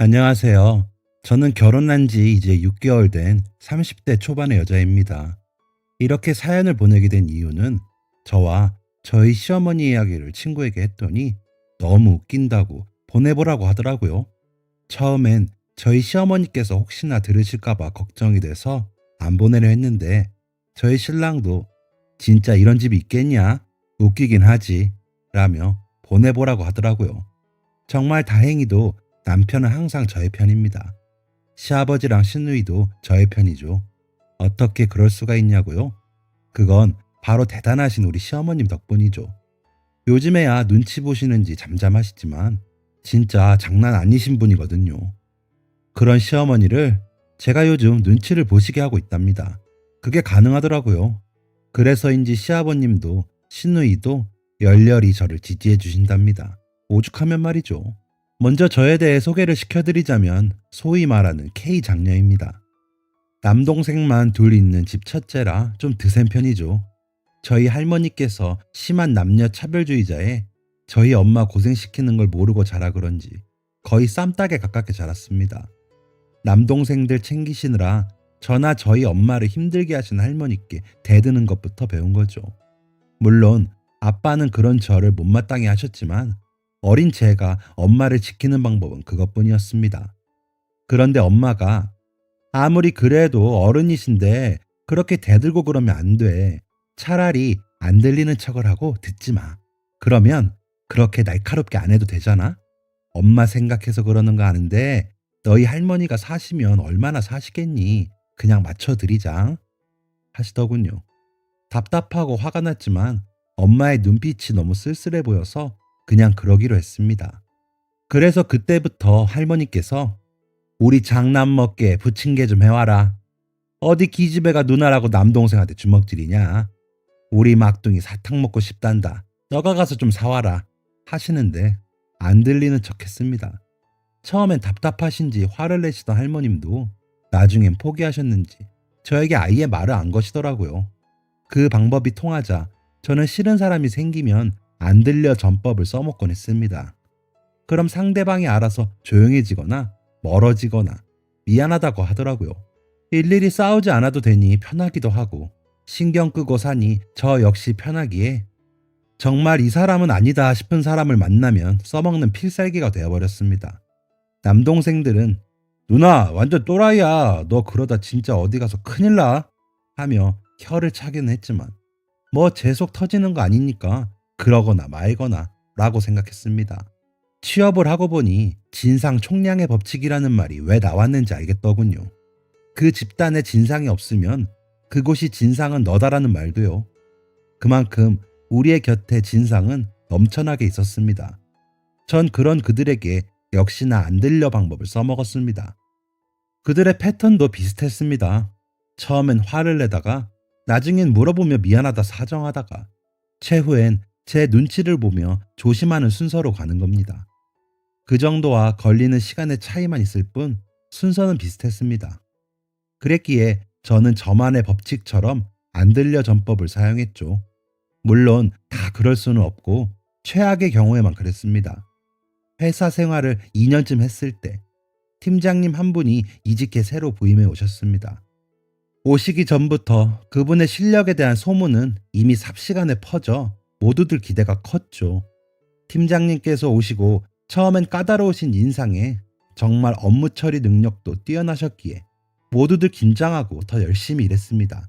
안녕하세요. 저는 결혼한 지 이제 6개월 된 30대 초반의 여자입니다. 이렇게 사연을 보내게 된 이유는 저와 저희 시어머니 이야기를 친구에게 했더니 너무 웃긴다고 보내보라고 하더라고요. 처음엔 저희 시어머니께서 혹시나 들으실까봐 걱정이 돼서 안 보내려 했는데 저희 신랑도 진짜 이런 집이 있겠냐? 웃기긴 하지. 라며 보내보라고 하더라고요. 정말 다행히도 남편은 항상 저의 편입니다. 시아버지랑 시누이도 저의 편이죠. 어떻게 그럴 수가 있냐고요? 그건 바로 대단하신 우리 시어머님 덕분이죠. 요즘에야 눈치 보시는지 잠잠하시지만 진짜 장난 아니신 분이거든요. 그런 시어머니를 제가 요즘 눈치를 보시게 하고 있답니다. 그게 가능하더라고요. 그래서인지 시아버님도 시누이도 열렬히 저를 지지해 주신답니다. 오죽하면 말이죠. 먼저 저에 대해 소개를 시켜드리자면 소위 말하는 K 장녀입니다. 남동생만 둘 있는 집 첫째라 좀 드센 편이죠. 저희 할머니께서 심한 남녀 차별주의자에 저희 엄마 고생시키는 걸 모르고 자라 그런지 거의 쌈딱에 가깝게 자랐습니다. 남동생들 챙기시느라 저나 저희 엄마를 힘들게 하신 할머니께 대드는 것부터 배운 거죠. 물론 아빠는 그런 저를 못마땅해 하셨지만 어린 제가 엄마를 지키는 방법은 그것뿐이었습니다. 그런데 엄마가 아무리 그래도 어른이신데 그렇게 대들고 그러면 안 돼. 차라리 안 들리는 척을 하고 듣지 마. 그러면 그렇게 날카롭게 안 해도 되잖아. 엄마 생각해서 그러는 거 아는데 너희 할머니가 사시면 얼마나 사시겠니? 그냥 맞춰드리자 하시더군요. 답답하고 화가 났지만 엄마의 눈빛이 너무 쓸쓸해 보여서 그냥 그러기로 했습니다. 그래서 그때부터 할머니께서 우리 장남 먹게 부침개 좀 해와라. 어디 기집애가 누나라고 남동생한테 주먹질이냐. 우리 막둥이 사탕 먹고 싶단다. 너가 가서 좀 사와라. 하시는데 안 들리는 척 했습니다. 처음엔 답답하신지 화를 내시던 할머님도 나중엔 포기하셨는지 저에게 아예 말을 안 거시더라고요. 그 방법이 통하자 저는 싫은 사람이 생기면 안 들려 전법을 써먹곤 했습니다. 그럼 상대방이 알아서 조용해지거나 멀어지거나 미안하다고 하더라고요. 일일이 싸우지 않아도 되니 편하기도 하고 신경 끄고 사니 저 역시 편하기에 정말 이 사람은 아니다 싶은 사람을 만나면 써먹는 필살기가 되어버렸습니다. 남동생들은 누나 완전 또라이야. 너 그러다 진짜 어디 가서 큰일 나. 하며 혀를 차기는 했지만 뭐 제 속 터지는 거 아니니까 그러거나 말거나 라고 생각했습니다. 취업을 하고 보니 진상 총량의 법칙이라는 말이 왜 나왔는지 알겠더군요. 그 집단에 진상이 없으면 그곳이 진상은 너다라는 말도요. 그만큼 우리의 곁에 진상은 넘쳐나게 있었습니다. 전 그런 그들에게 역시나 안 들려 방법을 써먹었습니다. 그들의 패턴도 비슷했습니다. 처음엔 화를 내다가 나중엔 물어보며 미안하다 사정하다가 최후엔 제 눈치를 보며 조심하는 순서로 가는 겁니다. 그 정도와 걸리는 시간의 차이만 있을 뿐 순서는 비슷했습니다. 그랬기에 저는 저만의 법칙처럼 안 들려 전법을 사용했죠. 물론 다 그럴 수는 없고 최악의 경우에만 그랬습니다. 회사 생활을 2년쯤 했을 때 팀장님 한 분이 이직해 새로 부임해 오셨습니다. 오시기 전부터 그분의 실력에 대한 소문은 이미 삽시간에 퍼져 모두들 기대가 컸죠. 팀장님께서 오시고 처음엔 까다로우신 인상에 정말 업무 처리 능력도 뛰어나셨기에 모두들 긴장하고 더 열심히 일했습니다.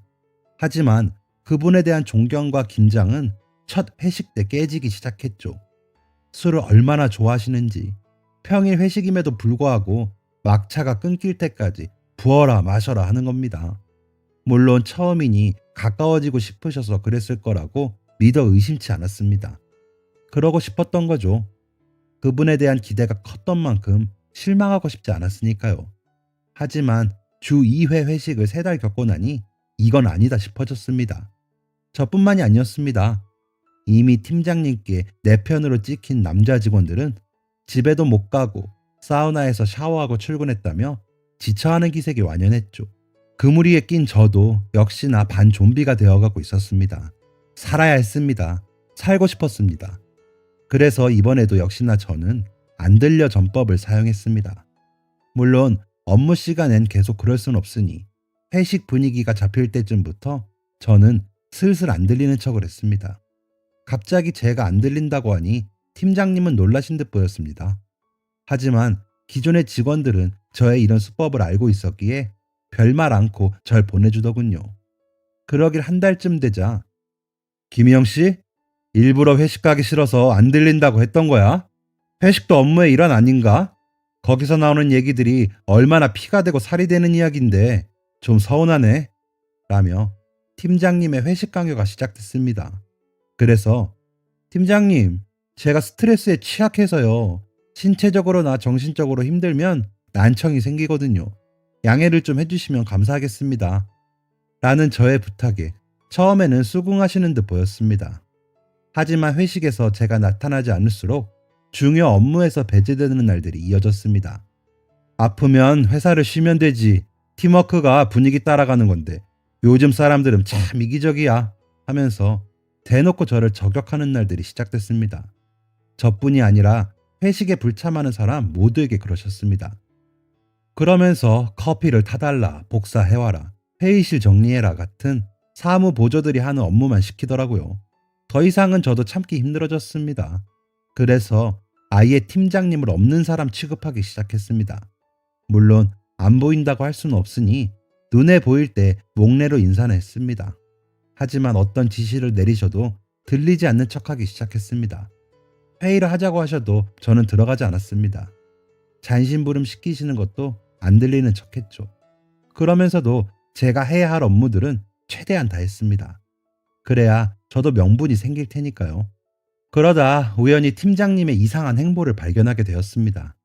하지만 그분에 대한 존경과 긴장은 첫 회식 때 깨지기 시작했죠. 술을 얼마나 좋아하시는지 평일 회식임에도 불구하고 막차가 끊길 때까지 부어라 마셔라 하는 겁니다. 물론 처음이니 가까워지고 싶으셔서 그랬을 거라고 믿어 의심치 않았습니다. 그러고 싶었던 거죠. 그분에 대한 기대가 컸던 만큼 실망하고 싶지 않았으니까요. 하지만 주 2회 회식을 3달 겪고 나니 이건 아니다 싶어졌습니다. 저뿐만이 아니었습니다. 이미 팀장님께 내 편으로 찍힌 남자 직원들은 집에도 못 가고 사우나에서 샤워하고 출근했다며 지쳐하는 기색이 완연했죠. 그 무리에 낀 저도 역시나 반 좀비가 되어가고 있었습니다. 살아야 했습니다. 살고 싶었습니다. 그래서 이번에도 역시나 저는 안 들려 전법을 사용했습니다. 물론 업무 시간엔 계속 그럴 순 없으니 회식 분위기가 잡힐 때쯤부터 저는 슬슬 안 들리는 척을 했습니다. 갑자기 제가 안 들린다고 하니 팀장님은 놀라신 듯 보였습니다. 하지만 기존의 직원들은 저의 이런 수법을 알고 있었기에 별말 않고 절 보내주더군요. 그러길 한 달쯤 되자 김희영 씨, 일부러 회식 가기 싫어서 안 들린다고 했던 거야? 회식도 업무의 일환 아닌가? 거기서 나오는 얘기들이 얼마나 피가 되고 살이 되는 이야기인데 좀 서운하네. 라며 팀장님의 회식 강요가 시작됐습니다. 그래서 팀장님, 제가 스트레스에 취약해서요. 신체적으로나 정신적으로 힘들면 난청이 생기거든요. 양해를 좀 해주시면 감사하겠습니다. 라는 저의 부탁에 처음에는 수긍하시는 듯 보였습니다. 하지만 회식에서 제가 나타나지 않을수록 중요 업무에서 배제되는 날들이 이어졌습니다. 아프면 회사를 쉬면 되지. 팀워크가 분위기 따라가는 건데 요즘 사람들은 참 이기적이야 하면서 대놓고 저를 저격하는 날들이 시작됐습니다. 저뿐이 아니라 회식에 불참하는 사람 모두에게 그러셨습니다. 그러면서 커피를 타달라, 복사해와라, 회의실 정리해라 같은 사무 보조들이 하는 업무만 시키더라고요. 더 이상은 저도 참기 힘들어졌습니다. 그래서 아예 팀장님을 없는 사람 취급하기 시작했습니다. 물론 안 보인다고 할 수는 없으니 눈에 보일 때 목례로 인사는 했습니다. 하지만 어떤 지시를 내리셔도 들리지 않는 척하기 시작했습니다. 회의를 하자고 하셔도 저는 들어가지 않았습니다. 잔심부름 시키시는 것도 안 들리는 척했죠. 그러면서도 제가 해야 할 업무들은 최대한 다 했습니다. 그래야 저도 명분이 생길 테니까요. 그러다 우연히 팀장님의 이상한 행보를 발견하게 되었습니다.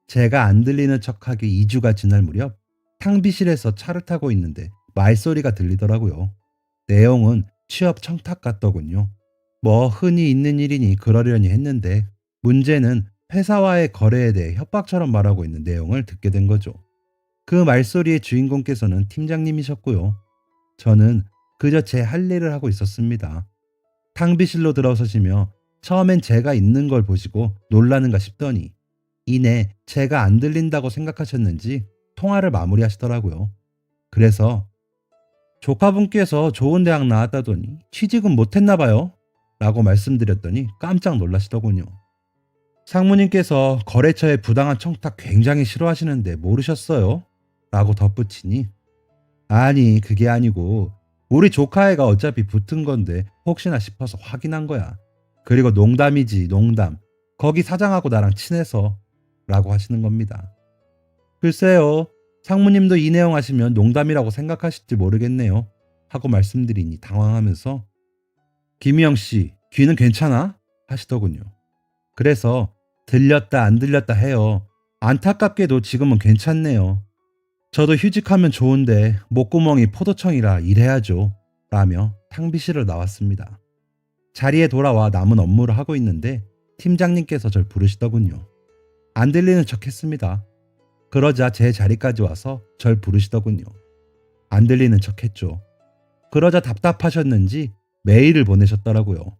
제가 안 들리는 척하기 2주가 지날 무렵 탕비실에서 차를 타고 있는데 말소리가 들리더라고요. 내용은 취업 청탁 같더군요. 뭐 흔히 있는 일이니 그러려니 했는데 문제는 회사와의 거래에 대해 협박처럼 말하고 있는 내용을 듣게 된 거죠. 그 말소리의 주인공께서는 팀장님이셨고요. 저는 그저 제 할 일을 하고 있었습니다. 탕비실로 들어서시며 처음엔 제가 있는 걸 보시고 놀라는가 싶더니 이내 제가 안 들린다고 생각하셨는지 통화를 마무리하시더라고요. 그래서 조카분께서 좋은 대학 나왔다더니 취직은 못했나 봐요. 라고 말씀드렸더니 깜짝 놀라시더군요. 상무님께서 거래처의 부당한 청탁 굉장히 싫어하시는데 모르셨어요? 라고 덧붙이니 아니 그게 아니고 우리 조카애가 어차피 붙은 건데 혹시나 싶어서 확인한 거야. 그리고 농담이지 농담. 거기 사장하고 나랑 친해서 라고 하시는 겁니다. 글쎄요. 상무님도 이 내용 하시면 농담이라고 생각하실지 모르겠네요. 하고 말씀드리니 당황하면서 김희영 씨 귀는 괜찮아? 하시더군요. 그래서 들렸다 안 들렸다 해요. 안타깝게도 지금은 괜찮네요. 저도 휴직하면 좋은데 목구멍이 포도청이라 일해야죠. 라며 탕비실을 나왔습니다. 자리에 돌아와 남은 업무를 하고 있는데 팀장님께서 절 부르시더군요. 안 들리는 척 했습니다. 그러자 제 자리까지 와서 절 부르시더군요. 안 들리는 척 했죠. 그러자 답답하셨는지 메일을 보내셨더라고요.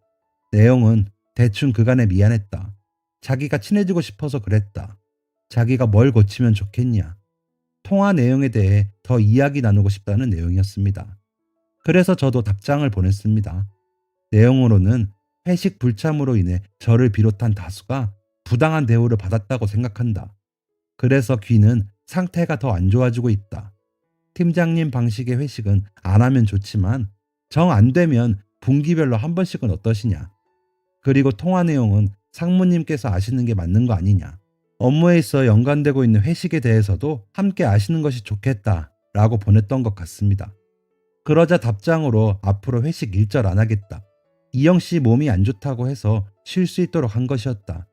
내용은 대충 그간에 미안했다. 자기가 친해지고 싶어서 그랬다. 자기가 뭘 고치면 좋겠냐. 통화 내용에 대해 더 이야기 나누고 싶다는 내용이었습니다. 그래서 저도 답장을 보냈습니다. 내용으로는 회식 불참으로 인해 저를 비롯한 다수가 부당한 대우를 받았다고 생각한다. 그래서 귀는 상태가 더 안 좋아지고 있다. 팀장님 방식의 회식은 안 하면 좋지만 정 안 되면 분기별로 한 번씩은 어떠시냐. 그리고 통화 내용은 상무님께서 아시는 게 맞는 거 아니냐. 업무에 있어 연관되고 있는 회식에 대해서도 함께 아시는 것이 좋겠다 라고 보냈던 것 같습니다. 그러자 답장으로 앞으로 회식 일절 안 하겠다. 이영 씨 몸이 안 좋다고 해서 쉴 수 있도록 한 것이었다.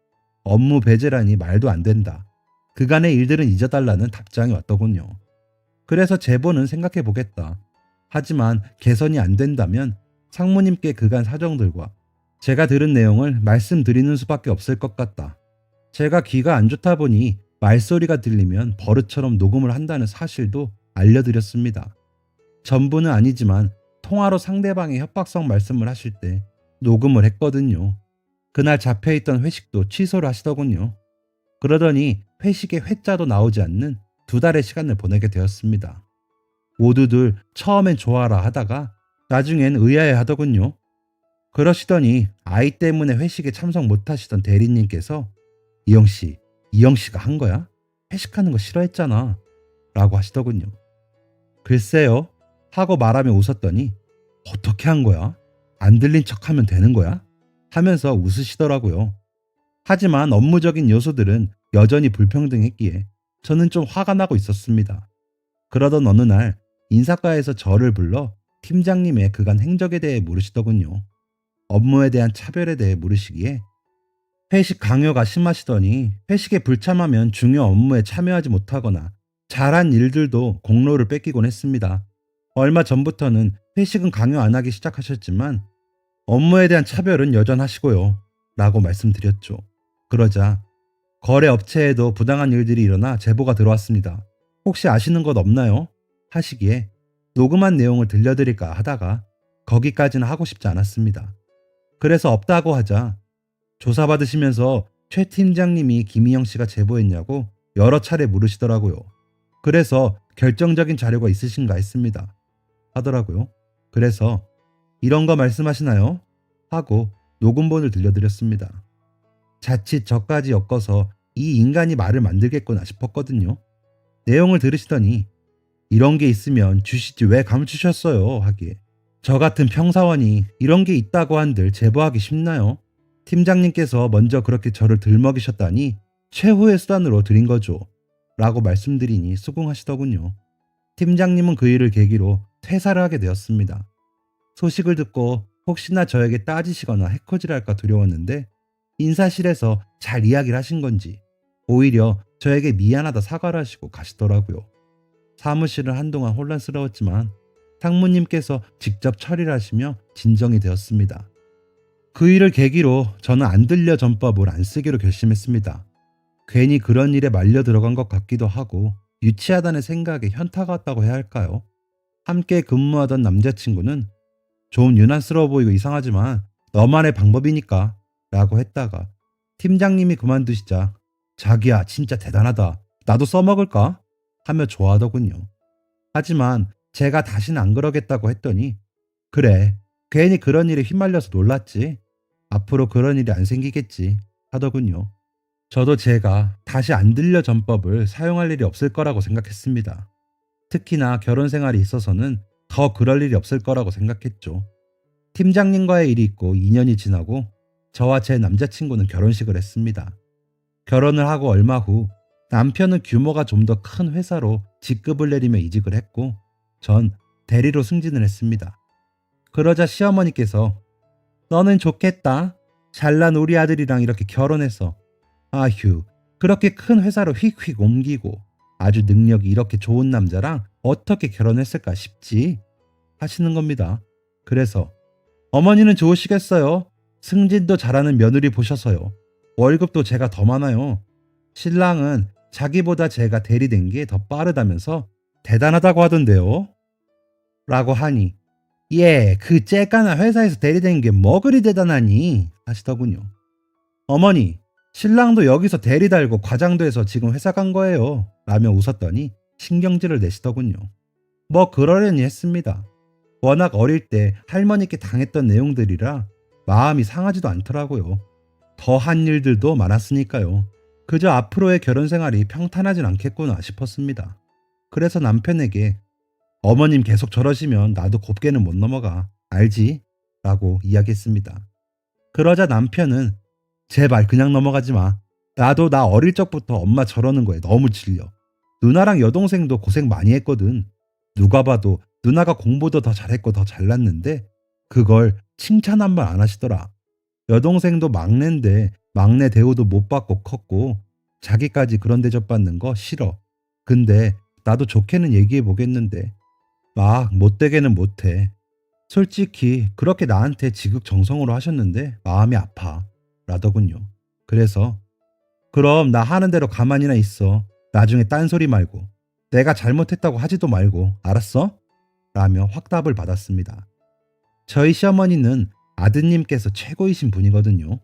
업무 배제라니 말도 안 된다. 그간의 일들은 잊어달라는 답장이 왔더군요. 그래서 제보는 생각해 보겠다. 하지만 개선이 안 된다면 상무님께 그간 사정들과 제가 들은 내용을 말씀드리는 수밖에 없을 것 같다. 제가 귀가 안 좋다 보니 말소리가 들리면 버릇처럼 녹음을 한다는 사실도 알려드렸습니다. 전부는 아니지만 통화로 상대방의 협박성 말씀을 하실 때 녹음을 했거든요. 그날 잡혀있던 회식도 취소를 하시더군요. 그러더니 회식에 회자도 나오지 않는 2달의 시간을 보내게 되었습니다. 모두들 처음엔 좋아라 하다가 나중엔 의아해 하더군요. 그러시더니 아이 때문에 회식에 참석 못하시던 대리님께서 이영씨, 이영씨가 한 거야? 회식하는 거 싫어했잖아 라고 하시더군요. 글쎄요 하고 말하며 웃었더니 어떻게 한 거야? 안 들린 척하면 되는 거야? 하면서 웃으시더라고요. 하지만 업무적인 요소들은 여전히 불평등했기에 저는 좀 화가 나고 있었습니다. 그러던 어느 날 인사과에서 저를 불러 팀장님의 그간 행적에 대해 물으시더군요. 업무에 대한 차별에 대해 물으시기에 회식 강요가 심하시더니 회식에 불참하면 중요 업무에 참여하지 못하거나 잘한 일들도 공로를 뺏기곤 했습니다. 얼마 전부터는 회식은 강요 안 하기 시작하셨지만 업무에 대한 차별은 여전하시고요. 라고 말씀드렸죠. 그러자 거래 업체에도 부당한 일들이 일어나 제보가 들어왔습니다. 혹시 아시는 것 없나요? 하시기에 녹음한 내용을 들려드릴까 하다가 거기까지는 하고 싶지 않았습니다. 그래서 없다고 하자 조사받으시면서 최 팀장님이 김희영 씨가 제보했냐고 여러 차례 물으시더라고요. 그래서 결정적인 자료가 있으신가 했습니다. 하더라고요. 그래서 이런 거 말씀하시나요? 하고 녹음본을 들려드렸습니다. 자칫 저까지 엮어서 이 인간이 말을 만들겠구나 싶었거든요. 내용을 들으시더니 이런 게 있으면 주시지 왜 감추셨어요? 하기에 저 같은 평사원이 이런 게 있다고 한들 제보하기 쉽나요? 팀장님께서 먼저 그렇게 저를 들먹이셨다니 최후의 수단으로 드린 거죠. 라고 말씀드리니 수긍하시더군요. 팀장님은 그 일을 계기로 퇴사를 하게 되었습니다. 소식을 듣고 혹시나 저에게 따지시거나 해코지랄까 두려웠는데 인사실에서 잘 이야기를 하신 건지 오히려 저에게 미안하다 사과를 하시고 가시더라고요. 사무실은 한동안 혼란스러웠지만 상무님께서 직접 처리를 하시며 진정이 되었습니다. 그 일을 계기로 저는 안 들려 전법을 안 쓰기로 결심했습니다. 괜히 그런 일에 말려 들어간 것 같기도 하고 유치하다는 생각에 현타가 왔다고 해야 할까요? 함께 근무하던 남자친구는 좀 유난스러워 보이고 이상하지만 너만의 방법이니까 라고 했다가 팀장님이 그만두시자 자기야 진짜 대단하다 나도 써먹을까? 하며 좋아하더군요. 하지만 제가 다시는 안 그러겠다고 했더니 그래 괜히 그런 일에 휘말려서 놀랐지 앞으로 그런 일이 안 생기겠지 하더군요. 저도 제가 다시 안 들려 전법을 사용할 일이 없을 거라고 생각했습니다. 특히나 결혼 생활이 있어서는 더 그럴 일이 없을 거라고 생각했죠. 팀장님과의 일이 있고 2년이 지나고 저와 제 남자친구는 결혼식을 했습니다. 결혼을 하고 얼마 후 남편은 규모가 좀 더 큰 회사로 직급을 내리며 이직을 했고 전 대리로 승진을 했습니다. 그러자 시어머니께서 너는 좋겠다. 잘난 우리 아들이랑 이렇게 결혼해서 아휴 그렇게 큰 회사로 휙휙 옮기고 아주 능력이 이렇게 좋은 남자랑 어떻게 결혼했을까 싶지 하시는 겁니다. 그래서 어머니는 좋으시겠어요. 승진도 잘하는 며느리 보셔서요. 월급도 제가 더 많아요. 신랑은 자기보다 제가 대리된 게 더 빠르다면서 대단하다고 하던데요. 라고 하니 그 째까나 회사에서 대리된 게 뭐 그리 대단하니 하시더군요. 어머니 신랑도 여기서 대리 달고 과장도 해서 지금 회사 간 거예요. 라며 웃었더니 신경질을 내시더군요. 뭐 그러려니 했습니다. 워낙 어릴 때 할머니께 당했던 내용들이라 마음이 상하지도 않더라고요. 더한 일들도 많았으니까요. 그저 앞으로의 결혼 생활이 평탄하진 않겠구나 싶었습니다. 그래서 남편에게 어머님 계속 저러시면 나도 곱게는 못 넘어가. 알지? 라고 이야기했습니다. 그러자 남편은 제발 그냥 넘어가지 마. 나도 나 어릴 적부터 엄마 저러는 거에 너무 질려. 누나랑 여동생도 고생 많이 했거든. 누가 봐도 누나가 공부도 더 잘했고 더 잘났는데 그걸 칭찬 한 번 안 하시더라. 여동생도 막내인데 막내 대우도 못 받고 컸고 자기까지 그런 대접 받는 거 싫어. 근데 나도 좋게는 얘기해 보겠는데 막 못되게는 못해. 솔직히 그렇게 나한테 지극정성으로 하셨는데 마음이 아파. 라더군요. 그래서 그럼 나 하는 대로 가만히나 있어. 나중에 딴소리 말고 내가 잘못했다고 하지도 말고 알았어? 라며 확답을 받았습니다. 저희 시어머니는 아드님께서 최고이신 분이거든요.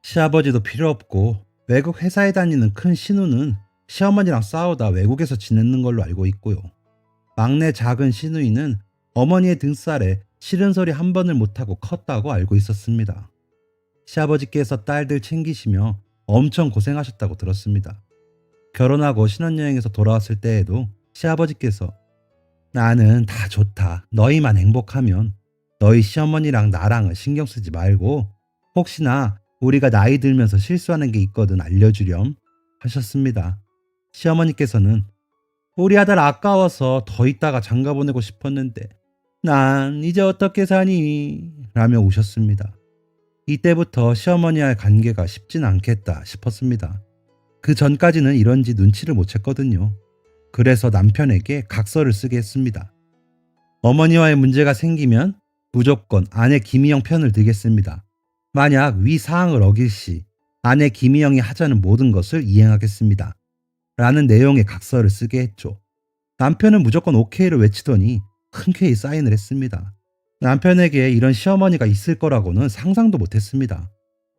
시아버지도 필요 없고 외국 회사에 다니는 큰 신우는 시어머니랑 싸우다 외국에서 지냈는 걸로 알고 있고요. 막내 작은 신우이는 어머니의 등살에 싫은 소리 한 번을 못하고 컸다고 알고 있었습니다. 시아버지께서 딸들 챙기시며 엄청 고생하셨다고 들었습니다. 결혼하고 신혼여행에서 돌아왔을 때에도 시아버지께서 나는 다 좋다. 너희만 행복하면 너희 시어머니랑 나랑은 신경 쓰지 말고 혹시나 우리가 나이 들면서 실수하는 게 있거든 알려주렴 하셨습니다. 시어머니께서는 우리 아들 아까워서 더 있다가 장가 보내고 싶었는데 난 이제 어떻게 사니? 라며 우셨습니다. 이때부터 시어머니와의 관계가 쉽진 않겠다 싶었습니다. 그 전까지는 이런지 눈치를 못 챘거든요. 그래서 남편에게 각서를 쓰게 했습니다. 어머니와의 문제가 생기면 무조건 아내 김희영 편을 들겠습니다. 만약 위 사항을 어길 시 아내 김희영이 하자는 모든 것을 이행하겠습니다. 라는 내용의 각서를 쓰게 했죠. 남편은 무조건 오케이를 외치더니 흔쾌히 사인을 했습니다. 남편에게 이런 시어머니가 있을 거라고는 상상도 못했습니다.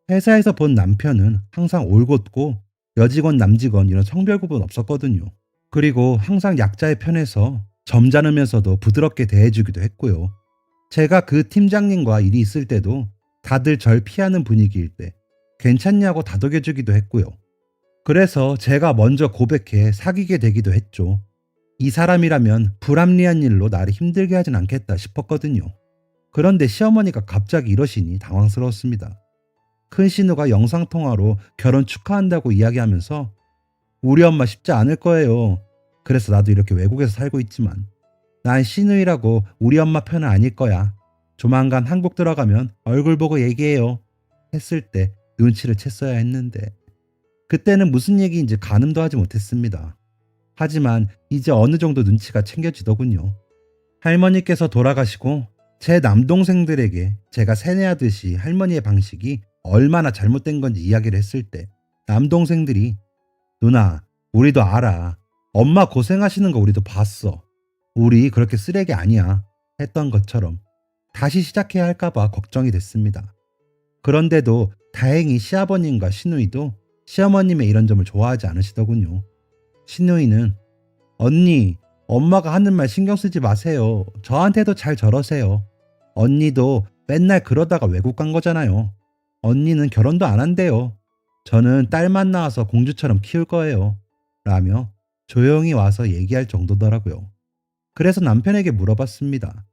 회사에서 본 남편은 항상 올곧고 여직원 남직원 이런 성별 구분 없었거든요. 그리고 항상 약자의 편에서 점잖으면서도 부드럽게 대해주기도 했고요. 제가 그 팀장님과 일이 있을 때도 다들 절 피하는 분위기일 때 괜찮냐고 다독여주기도 했고요. 그래서 제가 먼저 고백해 사귀게 되기도 했죠. 이 사람이라면 불합리한 일로 나를 힘들게 하진 않겠다 싶었거든요. 그런데 시어머니가 갑자기 이러시니 당황스러웠습니다. 큰 신우가 영상통화로 결혼 축하한다고 이야기하면서 우리 엄마 쉽지 않을 거예요. 그래서 나도 이렇게 외국에서 살고 있지만 난 신우이라고 우리 엄마 편은 아닐 거야. 조만간 한국 들어가면 얼굴 보고 얘기해요. 했을 때 눈치를 챘어야 했는데 그때는 무슨 얘기인지 가늠도 하지 못했습니다. 하지만 이제 어느 정도 눈치가 챙겨지더군요. 할머니께서 돌아가시고 제 남동생들에게 제가 세뇌하듯이 할머니의 방식이 얼마나 잘못된 건지 이야기를 했을 때 남동생들이 누나, 우리도 알아. 엄마 고생하시는 거 우리도 봤어. 우리 그렇게 쓰레기 아니야. 했던 것처럼 다시 시작해야 할까봐 걱정이 됐습니다. 그런데도 다행히 시아버님과 시누이도 시어머님의 이런 점을 좋아하지 않으시더군요. 시누이는 언니, 엄마가 하는 말 신경 쓰지 마세요. 저한테도 잘 저러세요. 언니도 맨날 그러다가 외국 간 거잖아요. 언니는 결혼도 안 한대요. 저는 딸만 낳아서 공주처럼 키울 거예요. 라며 조용히 와서 얘기할 정도더라고요. 그래서 남편에게 물어봤습니다.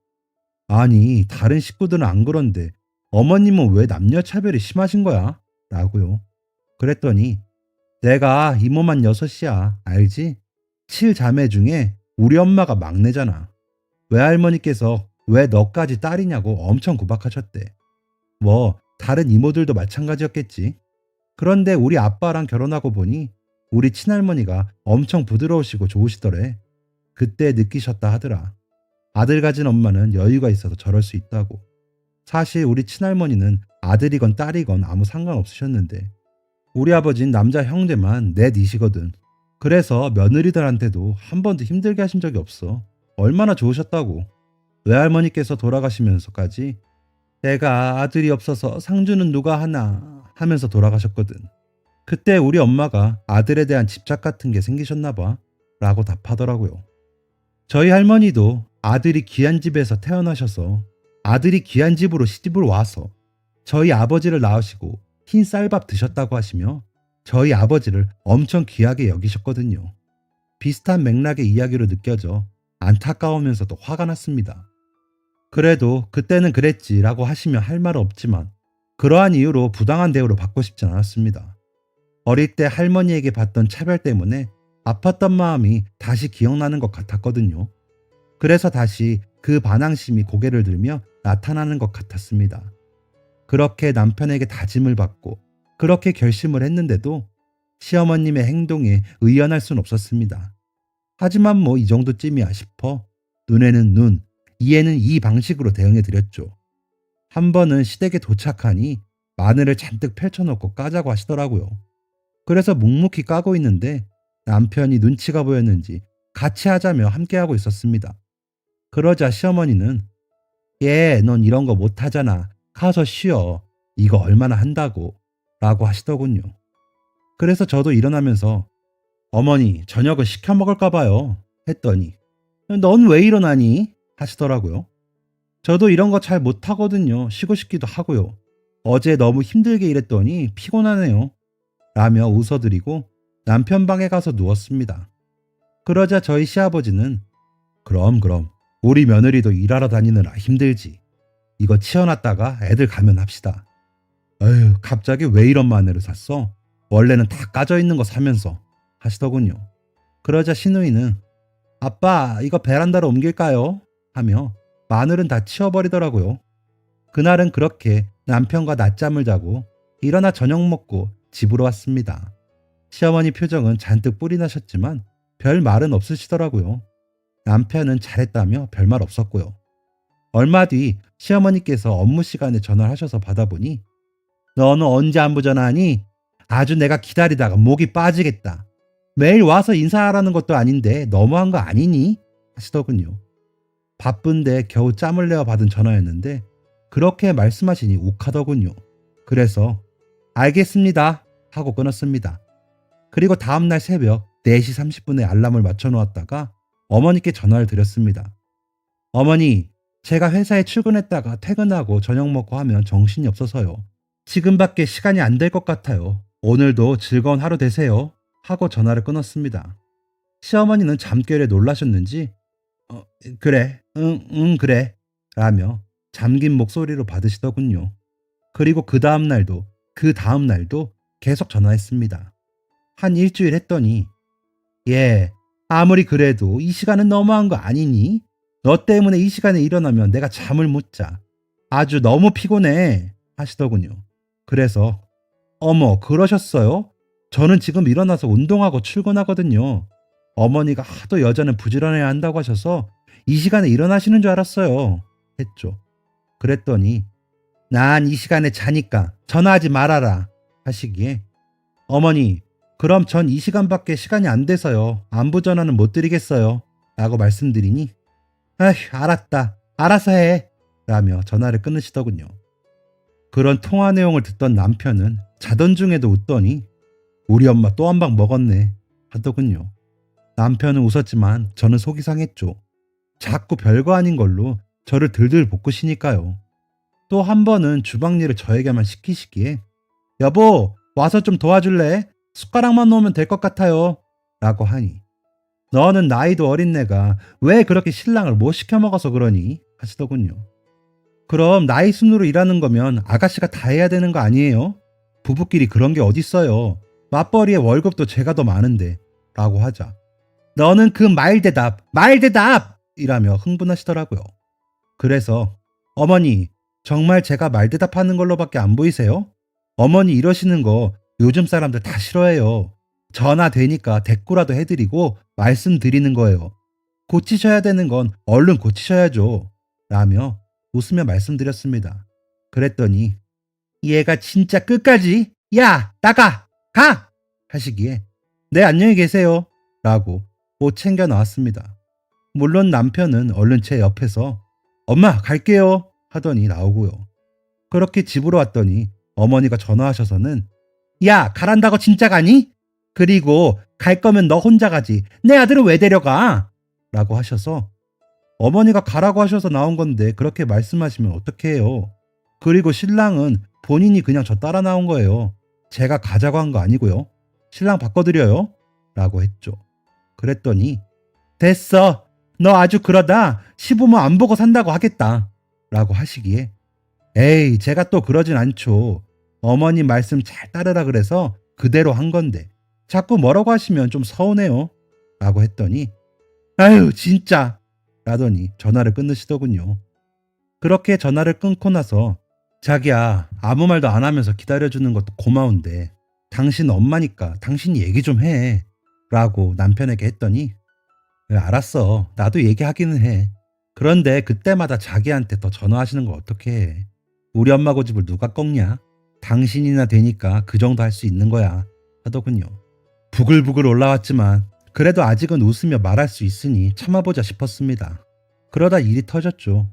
아니, 다른 식구들은 안 그런데 어머님은 왜 남녀 차별이 심하신 거야? 라고요. 그랬더니 내가 이모만 6이야. 알지? 7자매 중에 우리 엄마가 막내잖아. 외할머니께서 왜 너까지 딸이냐고 엄청 구박하셨대. 뭐 다른 이모들도 마찬가지였겠지. 그런데 우리 아빠랑 결혼하고 보니 우리 친할머니가 엄청 부드러우시고 좋으시더래. 그때 느끼셨다 하더라. 아들 가진 엄마는 여유가 있어서 저럴 수 있다고. 사실 우리 친할머니는 아들이건 딸이건 아무 상관없으셨는데 우리 아버진 남자 형제만 넷이시거든. 그래서 며느리들한테도 한 번도 힘들게 하신 적이 없어. 얼마나 좋으셨다고. 외할머니께서 돌아가시면서까지 내가 아들이 없어서 상주는 누가 하나 하면서 돌아가셨거든. 그때 우리 엄마가 아들에 대한 집착 같은 게 생기셨나 봐 라고 답하더라고요. 저희 할머니도 아들이 귀한 집에서 태어나셔서 아들이 귀한 집으로 시집을 와서 저희 아버지를 낳으시고 흰 쌀밥 드셨다고 하시며 저희 아버지를 엄청 귀하게 여기셨거든요. 비슷한 맥락의 이야기로 느껴져 안타까우면서도 화가 났습니다. 그래도 그때는 그랬지라고 하시면 할 말은 없지만 그러한 이유로 부당한 대우를 받고 싶진 않았습니다. 어릴 때 할머니에게 받던 차별 때문에 아팠던 마음이 다시 기억나는 것 같았거든요. 그래서 다시 그 반항심이 고개를 들며 나타나는 것 같았습니다. 그렇게 남편에게 다짐을 받고 그렇게 결심을 했는데도 시어머님의 행동에 의연할 순 없었습니다. 하지만 뭐 이 정도쯤이야 싶어 눈에는 눈, 이에는 이 방식으로 대응해 드렸죠. 한 번은 시댁에 도착하니 마늘을 잔뜩 펼쳐놓고 까자고 하시더라고요. 그래서 묵묵히 까고 있는데 남편이 눈치가 보였는지 같이 하자며 함께하고 있었습니다. 그러자 시어머니는 넌 이런 거 못하잖아. 가서 쉬어. 이거 얼마나 한다고. 라고 하시더군요. 그래서 저도 일어나면서 어머니 저녁을 시켜 먹을까 봐요 했더니 넌 왜 일어나니? 하시더라고요. 저도 이런 거 잘 못하거든요. 쉬고 싶기도 하고요. 어제 너무 힘들게 일했더니 피곤하네요. 라며 웃어드리고 남편 방에 가서 누웠습니다. 그러자 저희 시아버지는 그럼 우리 며느리도 일하러 다니느라 힘들지. 이거 치워놨다가 애들 가면 합시다. 에휴 갑자기 왜 이런 마늘을 샀어? 원래는 다 까져 있는 거 사면서 하시더군요. 그러자 시누이는 아빠 이거 베란다로 옮길까요? 하며 마늘은 다 치워버리더라고요. 그날은 그렇게 남편과 낮잠을 자고 일어나 저녁 먹고 집으로 왔습니다. 시어머니 표정은 잔뜩 뿔이 나셨지만 별 말은 없으시더라고요. 남편은 잘했다며 별말 없었고요. 얼마 뒤 시어머니께서 업무 시간에 전화를 하셔서 받아보니 너는 언제 안부 전화하니? 아주 내가 기다리다가 목이 빠지겠다. 매일 와서 인사하라는 것도 아닌데 너무한 거 아니니? 하시더군요. 바쁜데 겨우 짬을 내어 받은 전화였는데 그렇게 말씀하시니 욱하더군요. 그래서 알겠습니다 하고 끊었습니다. 그리고 다음날 새벽 4시 30분에 알람을 맞춰 놓았다가 어머니께 전화를 드렸습니다. 어머니, 제가 회사에 출근했다가 퇴근하고 저녁 먹고 하면 정신이 없어서요. 지금밖에 시간이 안 될 것 같아요. 오늘도 즐거운 하루 되세요. 하고 전화를 끊었습니다. 시어머니는 잠결에 놀라셨는지 그래, 그래 라며 잠긴 목소리로 받으시더군요. 그리고 그 다음 날도 계속 전화했습니다. 한 일주일 했더니 예, 아무리 그래도 이 시간은 너무한 거 아니니? 너 때문에 이 시간에 일어나면 내가 잠을 못 자. 아주 너무 피곤해 하시더군요. 그래서 어머 그러셨어요? 저는 지금 일어나서 운동하고 출근하거든요. 어머니가 하도 여자는 부지런해야 한다고 하셔서 이 시간에 일어나시는 줄 알았어요. 했죠. 그랬더니 난 이 시간에 자니까 전화하지 말아라 하시기에 어머니 그럼 전 이 시간밖에 시간이 안 돼서요. 안부 전화는 못 드리겠어요. 라고 말씀드리니 아휴 알았다. 알아서 해. 라며 전화를 끊으시더군요. 그런 통화 내용을 듣던 남편은 자던 중에도 웃더니 우리 엄마 또 한 방 먹었네 하더군요. 남편은 웃었지만 저는 속이 상했죠. 자꾸 별거 아닌 걸로 저를 들들 볶으시니까요. 또 한 번은 주방 일을 저에게만 시키시기에 여보 와서 좀 도와줄래? 숟가락만 놓으면 될 것 같아요. 라고 하니 너는 나이도 어린 내가 왜 그렇게 신랑을 못 시켜 먹어서 그러니? 하시더군요. 그럼 나이 순으로 일하는 거면 아가씨가 다 해야 되는 거 아니에요? 부부끼리 그런 게 어딨어요. 맞벌이에 월급도 제가 더 많은데 라고 하자 너는 그 말대답 이라며 흥분하시더라고요. 그래서 어머니 정말 제가 말대답하는 걸로밖에 안 보이세요? 어머니 이러시는 거 요즘 사람들 다 싫어해요. 전화 되니까 대꾸라도 해드리고 말씀드리는 거예요. 고치셔야 되는 건 얼른 고치셔야죠. 라며 웃으며 말씀드렸습니다. 그랬더니 얘가 진짜 끝까지 야 나가 가 하시기에 네 안녕히 계세요 라고 옷 챙겨 나왔습니다. 물론 남편은 얼른 제 옆에서 엄마 갈게요 하더니 나오고요. 그렇게 집으로 왔더니 어머니가 전화하셔서는 야 가란다고 진짜 가니? 그리고 갈 거면 너 혼자 가지 내 아들은 왜 데려가? 라고 하셔서 어머니가 가라고 하셔서 나온 건데 그렇게 말씀하시면 어떡해 해요. 그리고 신랑은 본인이 그냥 저 따라 나온 거예요. 제가 가자고 한 거 아니고요. 신랑 바꿔드려요 라고 했죠. 그랬더니 됐어 너 아주 그러다 시부모 안 보고 산다고 하겠다 라고 하시기에 에이 제가 또 그러진 않죠. 어머니 말씀 잘 따르라 그래서 그대로 한 건데 자꾸 뭐라고 하시면 좀 서운해요 라고 했더니 아유 진짜 라더니 전화를 끊으시더군요. 그렇게 전화를 끊고 나서 자기야 아무 말도 안 하면서 기다려주는 것도 고마운데 당신 엄마니까 당신이 얘기 좀 해 라고 남편에게 했더니 알았어 나도 얘기하기는 해. 그런데 그때마다 자기한테 더 전화하시는 걸 어떻게 해. 우리 엄마 고집을 누가 꺾냐. 당신이나 되니까 그 정도 할 수 있는 거야 하더군요. 부글부글 올라왔지만 그래도 아직은 웃으며 말할 수 있으니 참아보자 싶었습니다. 그러다 일이 터졌죠.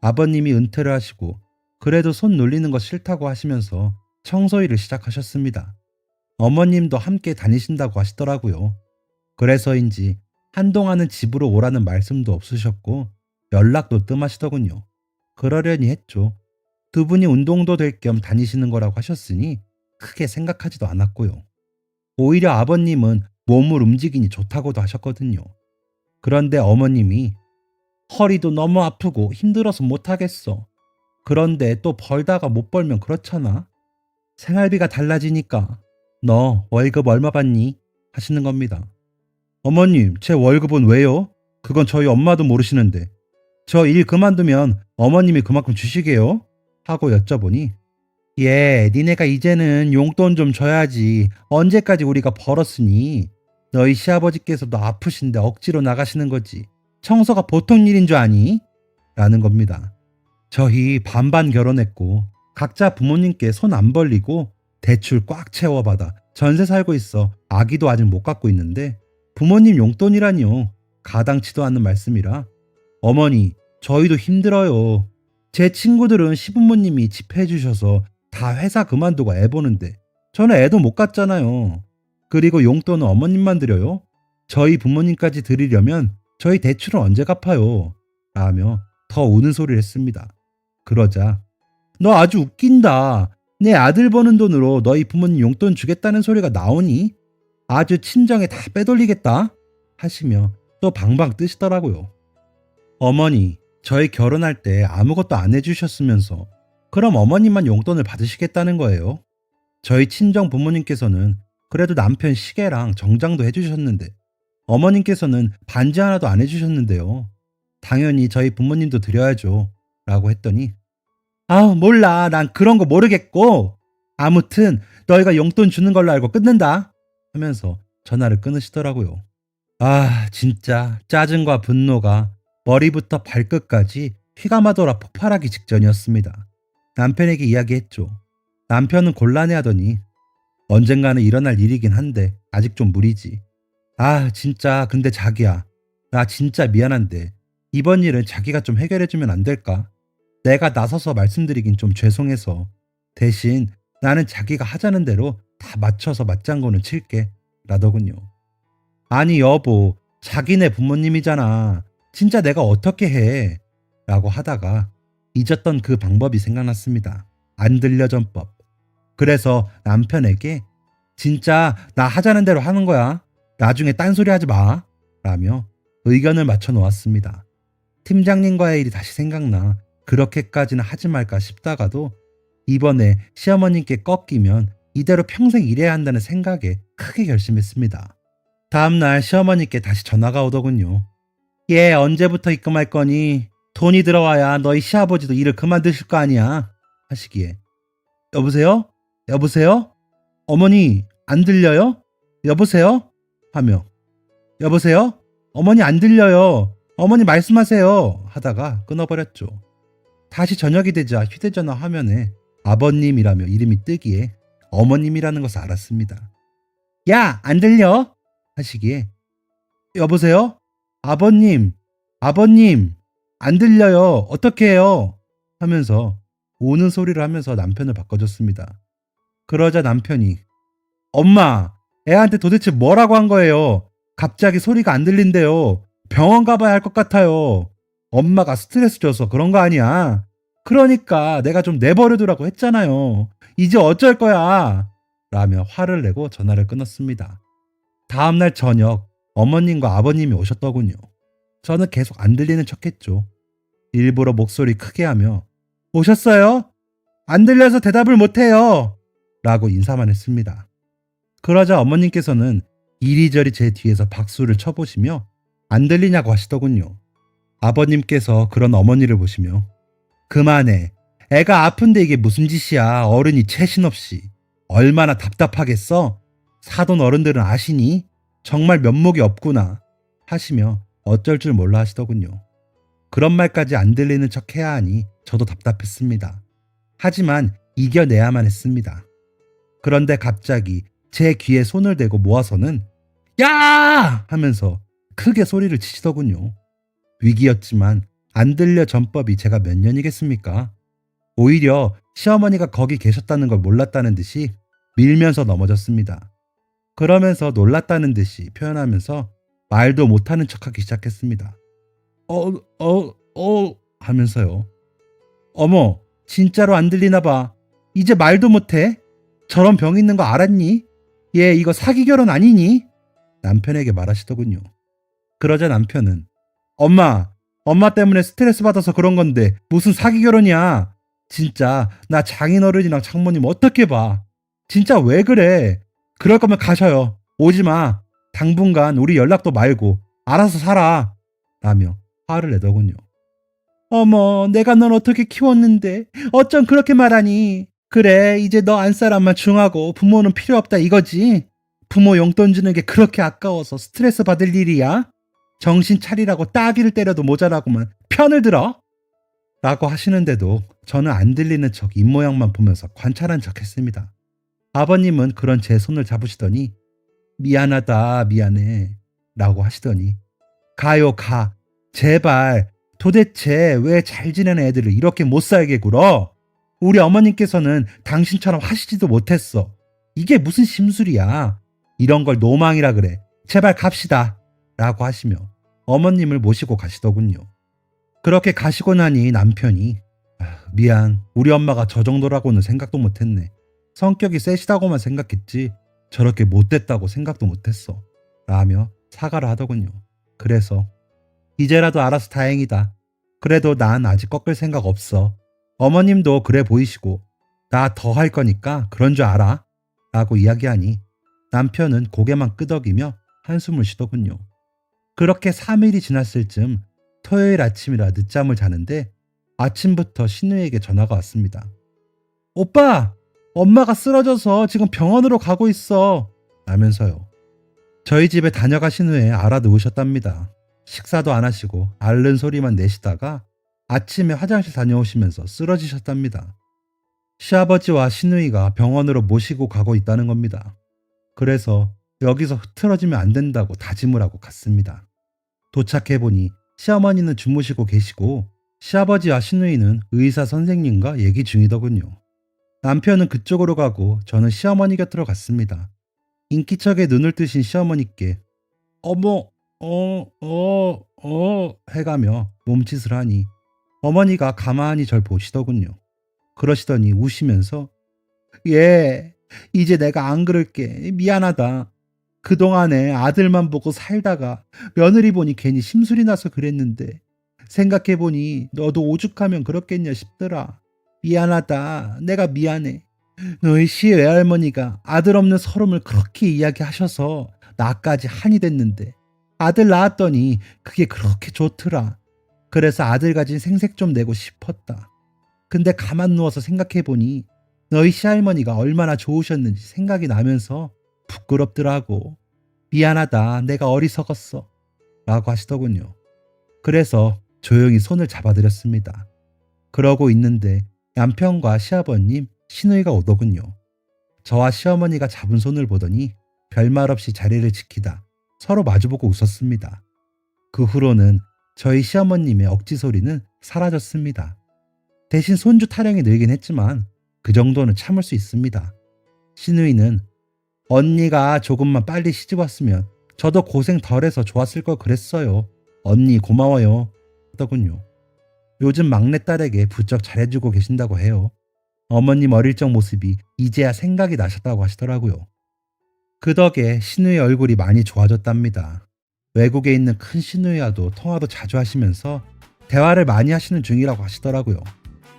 아버님이 은퇴를 하시고 그래도 손 놀리는 거 싫다고 하시면서 청소일을 시작하셨습니다. 어머님도 함께 다니신다고 하시더라고요. 그래서인지 한동안은 집으로 오라는 말씀도 없으셨고 연락도 뜸하시더군요. 그러려니 했죠. 두 분이 운동도 될 겸 다니시는 거라고 하셨으니 크게 생각하지도 않았고요. 오히려 아버님은 몸을 움직이니 좋다고도 하셨거든요. 그런데 어머님이 허리도 너무 아프고 힘들어서 못하겠어. 그런데 또 벌다가 못 벌면 그렇잖아. 생활비가 달라지니까 너 월급 얼마 받니? 하시는 겁니다. 어머님, 제 월급은 왜요? 그건 저희 엄마도 모르시는데. 저 일 그만두면 어머님이 그만큼 주시게요? 하고 여쭤보니 니네가 이제는 용돈 좀 줘야지. 언제까지 우리가 벌었으니. 너희 시아버지께서도 아프신데 억지로 나가시는 거지. 청소가 보통 일인 줄 아니? 라는 겁니다. 저희 반반 결혼했고 각자 부모님께 손 안 벌리고 대출 꽉 채워받아 전세 살고 있어 아기도 아직 못 갖고 있는데 부모님 용돈이라니요. 가당치도 않는 말씀이라 어머니 저희도 힘들어요. 제 친구들은 시부모님이 집해 주셔서 다 회사 그만두고 애 보는데 저는 애도 못 갖잖아요. 그리고 용돈은 어머님만 드려요. 저희 부모님까지 드리려면 저희 대출은 언제 갚아요? 라며 더 우는 소리를 했습니다. 그러자 너 아주 웃긴다. 내 아들 버는 돈으로 너희 부모님 용돈 주겠다는 소리가 나오니? 아주 친정에 다 빼돌리겠다 하시며 또 방방 뜨시더라고요. 어머니, 저희 결혼할 때 아무것도 안 해주셨으면서 그럼 어머님만 용돈을 받으시겠다는 거예요? 저희 친정 부모님께서는 그래도 남편 시계랑 정장도 해주셨는데 어머님께서는 반지 하나도 안 해주셨는데요. 당연히 저희 부모님도 드려야죠. 라고 했더니 몰라. 난 그런 거 모르겠고 아무튼 너희가 용돈 주는 걸로 알고 끊는다 하면서 전화를 끊으시더라고요. 진짜 짜증과 분노가 머리부터 발끝까지 휘감아돌아 폭발하기 직전이었습니다. 남편에게 이야기했죠. 남편은 곤란해하더니 언젠가는 일어날 일이긴 한데 아직 좀 무리지. 진짜 근데 자기야, 나 진짜 미안한데 이번 일은 자기가 좀 해결해주면 안 될까? 내가 나서서 말씀드리긴 좀 죄송해서 대신 나는 자기가 하자는 대로 다 맞춰서 맞장구는 칠게 라더군요. 아니 여보, 자기네 부모님이잖아. 진짜 내가 어떻게 해? 라고 하다가 잊었던 그 방법이 생각났습니다. 안 들려 전법. 그래서 남편에게 진짜 나 하자는 대로 하는 거야. 나중에 딴소리 하지 마. 라며 의견을 맞춰 놓았습니다. 팀장님과의 일이 다시 생각나 그렇게까지는 하지 말까 싶다가도 이번에 시어머님께 꺾이면 이대로 평생 일해야 한다는 생각에 크게 결심했습니다. 다음날 시어머니께 다시 전화가 오더군요. 얘 언제부터 입금할 거니? 돈이 들어와야 너희 시아버지도 일을 그만두실 거 아니야 하시기에 여보세요? 여보세요? 어머니 안 들려요? 여보세요? 하며 여보세요? 어머니 안 들려요. 어머니 말씀하세요 하다가 끊어버렸죠. 다시 저녁이 되자 휴대전화 화면에 아버님이라며 이름이 뜨기에 어머님이라는 것을 알았습니다. 야, 안 들려? 하시기에 여보세요? 아버님, 아버님, 안 들려요. 어떻게 해요? 하면서 우는 소리를 하면서 남편을 바꿔줬습니다. 그러자 남편이 엄마, 애한테 도대체 뭐라고 한 거예요? 갑자기 소리가 안 들린대요. 병원 가봐야 할 것 같아요. 엄마가 스트레스 줘서 그런 거 아니야. 그러니까 내가 좀 내버려두라고 했잖아요. 이제 어쩔 거야. 라며 화를 내고 전화를 끊었습니다. 다음날 저녁 어머님과 아버님이 오셨더군요. 저는 계속 안 들리는 척했죠. 일부러 목소리 크게 하며 오셨어요? 안 들려서 대답을 못해요. 라고 인사만 했습니다. 그러자 어머님께서는 이리저리 제 뒤에서 박수를 쳐보시며 안 들리냐고 하시더군요. 아버님께서 그런 어머니를 보시며 그만해. 애가 아픈데 이게 무슨 짓이야. 어른이 채신 없이. 얼마나 답답하겠어? 사돈 어른들은 아시니? 정말 면목이 없구나. 하시며 어쩔 줄 몰라 하시더군요. 그런 말까지 안 들리는 척 해야 하니 저도 답답했습니다. 하지만 이겨내야만 했습니다. 그런데 갑자기 제 귀에 손을 대고 모아서는 야! 하면서 크게 소리를 치시더군요. 위기였지만 안 들려 전법이 제가 몇 년이겠습니까? 오히려 시어머니가 거기 계셨다는 걸 몰랐다는 듯이 밀면서 넘어졌습니다. 그러면서 놀랐다는 듯이 표현하면서 말도 못하는 척하기 시작했습니다. 하면서요. 어머, 진짜로 안 들리나 봐. 이제 말도 못해? 저런 병 있는 거 알았니? 얘 이거 사기 결혼 아니니? 남편에게 말하시더군요. 그러자 남편은 엄마 때문에 스트레스 받아서 그런 건데 무슨 사기 결혼이야. 진짜 나 장인어른이랑 장모님 어떻게 봐. 진짜 왜 그래. 그럴 거면 가셔요. 오지 마. 당분간 우리 연락도 말고 알아서 살아. 라며 화를 내더군요. 어머, 내가 넌 어떻게 키웠는데 어쩜 그렇게 말하니. 그래, 이제 너 안 사람만 중하고 부모는 필요 없다 이거지. 부모 용돈 주는 게 그렇게 아까워서 스트레스 받을 일이야? 정신 차리라고 따귀를 때려도 모자라고만 편을 들어? 라고 하시는데도 저는 안 들리는 척 입모양만 보면서 관찰한 척 했습니다. 아버님은 그런 제 손을 잡으시더니 미안하다 미안해 라고 하시더니 가요 가. 제발 도대체 왜 잘 지내는 애들을 이렇게 못 살게 굴어? 우리 어머님께서는 당신처럼 하시지도 못했어. 이게 무슨 심술이야. 이런 걸 노망이라 그래. 제발 갑시다. 라고 하시며 어머님을 모시고 가시더군요. 그렇게 가시고 나니 남편이 미안. 우리 엄마가 저 정도라고는 생각도 못했네. 성격이 세시다고만 생각했지 저렇게 못됐다고 생각도 못했어. 라며 사과를 하더군요. 그래서 이제라도 알아서 다행이다. 그래도 난 아직 꺾을 생각 없어. 어머님도 그래 보이시고 나 더 할 거니까 그런 줄 알아. 라고 이야기하니 남편은 고개만 끄덕이며 한숨을 쉬더군요. 그렇게 3일이 지났을 즈음 토요일 아침이라 늦잠을 자는데 아침부터 신우에게 전화가 왔습니다. 오빠! 엄마가 쓰러져서 지금 병원으로 가고 있어. 라면서요. 저희 집에 다녀가신 후에 알아누우셨답니다. 식사도 안 하시고 앓는 소리만 내시다가 아침에 화장실 다녀오시면서 쓰러지셨답니다. 시아버지와 시누이가 병원으로 모시고 가고 있다는 겁니다. 그래서 여기서 흐트러지면 안 된다고 다짐을 하고 갔습니다. 도착해보니 시어머니는 주무시고 계시고 시아버지와 시누이는 의사 선생님과 얘기 중이더군요. 남편은 그쪽으로 가고 저는 시어머니 곁으로 갔습니다. 인기척에 눈을 뜨신 시어머니께 어머, 해가며 몸짓을 하니 어머니가 가만히 절 보시더군요. 그러시더니 우시면서 예, 이제 내가 안 그럴게. 미안하다. 그동안에 아들만 보고 살다가 며느리 보니 괜히 심술이 나서 그랬는데 생각해보니 너도 오죽하면 그렇겠냐 싶더라. 미안하다. 내가 미안해. 너희 시외할머니가 아들 없는 서름을 그렇게 이야기하셔서 나까지 한이 됐는데 아들 낳았더니 그게 그렇게 좋더라. 그래서 아들 가진 생색 좀 내고 싶었다. 근데 가만 누워서 생각해보니 너희 시할머니가 얼마나 좋으셨는지 생각이 나면서 부끄럽더라고. 미안하다. 내가 어리석었어. 라고 하시더군요. 그래서 조용히 손을 잡아드렸습니다. 그러고 있는데 남편과 시아버님, 시누이가 오더군요. 저와 시어머니가 잡은 손을 보더니 별말 없이 자리를 지키다 서로 마주보고 웃었습니다. 그 후로는 저희 시어머님의 억지 소리는 사라졌습니다. 대신 손주 타령이 늘긴 했지만 그 정도는 참을 수 있습니다. 시누이는 언니가 조금만 빨리 시집 왔으면 저도 고생 덜해서 좋았을 걸 그랬어요. 언니 고마워요. 하더군요. 요즘 막내딸에게 부쩍 잘해주고 계신다고 해요. 어머님 어릴 적 모습이 이제야 생각이 나셨다고 하시더라고요. 그 덕에 시누이 얼굴이 많이 좋아졌답니다. 외국에 있는 큰 시누이와도 통화도 자주 하시면서 대화를 많이 하시는 중이라고 하시더라고요.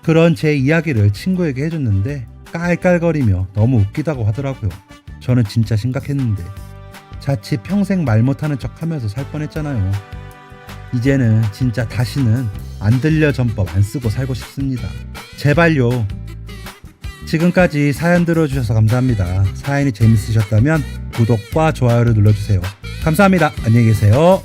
그런 제 이야기를 친구에게 해줬는데 깔깔거리며 너무 웃기다고 하더라고요. 저는 진짜 심각했는데 자칫 평생 말 못하는 척하면서 살 뻔했잖아요. 이제는 진짜 다시는 안 들려 전법 안 쓰고 살고 싶습니다. 제발요. 지금까지 사연 들어주셔서 감사합니다. 사연이 재밌으셨다면 구독과 좋아요를 눌러주세요. 감사합니다. 안녕히 계세요.